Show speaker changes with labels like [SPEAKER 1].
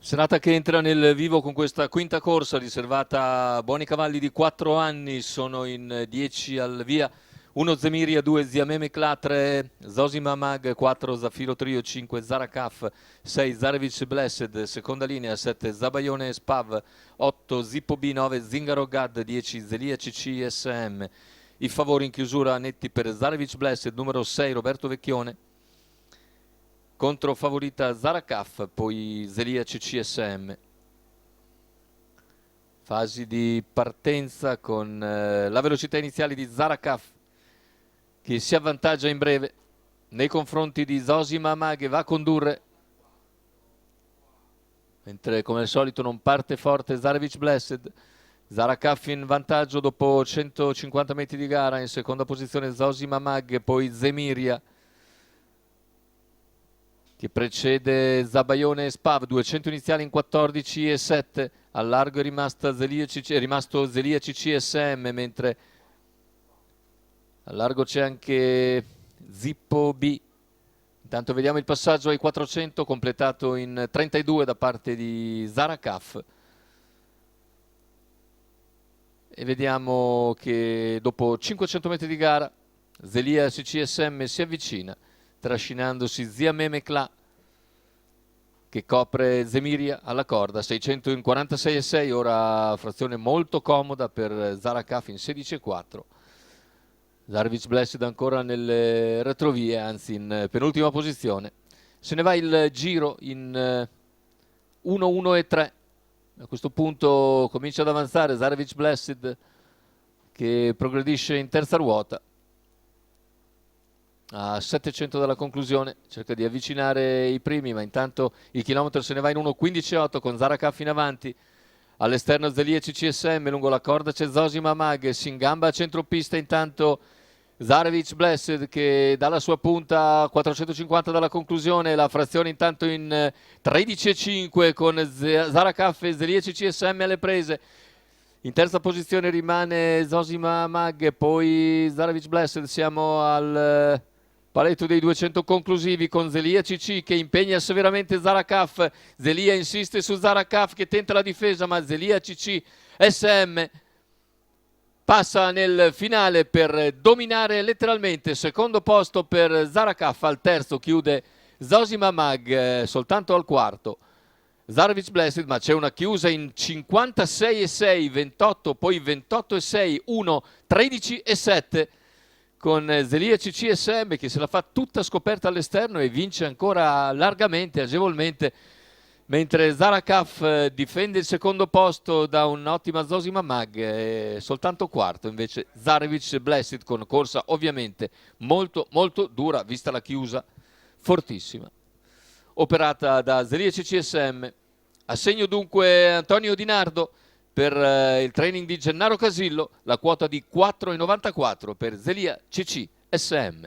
[SPEAKER 1] Serata che entra nel vivo con questa quinta corsa riservata a buoni cavalli di 4 anni, sono in 10 al via. 1 Zemiria, 2 Ziameme Cla, 3 Zosima Mag, 4 Zafiro Trio, 5 Zarakaf, 6 Zarevic Blessed, seconda linea, 7 Zabaione Spav, 8 Zippo B, 9 Zingaro Gad, 10 Zelia CC SM. I favori in chiusura netti per Zarevic Blessed, numero 6 Roberto Vecchione, contro favorita Zarakaf, poi Zelia CCSM. Fasi di partenza con la velocità iniziale di Zarakaf che si avvantaggia in breve nei confronti di Zosima Mag, che va a condurre, mentre come al solito non parte forte Zarevic Blessed. Zarakaf in vantaggio dopo 150 metri di gara, in seconda posizione Zosima Mag, poi Zemiria che precede Zabaione e Spav, 200 iniziali in 14 e 7, al largo è rimasto Zelia CCSM, mentre al largo c'è anche Zippo B. Intanto vediamo il passaggio ai 400 completato in 32 da parte di Zarakaf e vediamo che dopo 500 metri di gara Zelia CCSM si avvicina, trascinandosi Ziameme Cla che copre Zemiria alla corda, 600 in 46,6, ora frazione molto comoda per Zarakaf in 16,4. Zarevic Blessed ancora nelle retrovie, anzi in penultima posizione. Se ne va il giro in 1-1-3. A questo punto comincia ad avanzare Zarevic Blessed che progredisce in terza ruota. A 700 dalla conclusione cerca di avvicinare i primi, ma intanto il chilometro se ne va in 1.15,8 con Zarakaf in avanti. All'esterno Zelia CCSM, lungo la corda c'è Zosima Mag, si ingamba a centropista intanto Zarevic Blessed che dà la sua punta a 450 dalla conclusione, la frazione intanto in 13,5 con Zarakaf e Zelia CCSM alle prese. In terza posizione rimane Zosima Mag, poi Zarevic Blessed, siamo al paletto dei 200 conclusivi con Zelia CC che impegna severamente Zarakaf. Zelia insiste su Zarakaf che tenta la difesa, ma Zelia CC SM passa nel finale per dominare letteralmente. Secondo posto per Zarakaf, al terzo chiude Zosima Mag, soltanto al quarto Zarevic Blessed, ma c'è una chiusa in 56,6, 28, poi 28,6, 1, 13,7 con Zelia CCSM che se la fa tutta scoperta all'esterno e vince ancora largamente, agevolmente, mentre Zarakaf difende il secondo posto da un'ottima Zosima Mag, soltanto quarto invece Zarevic Blessed, con corsa ovviamente molto molto dura vista la chiusa fortissima operata da Zelia CCSM. Assegno dunque Antonio Di Nardo per il training di Gennaro Casillo, la quota di 4,94 per Zelia CCSM.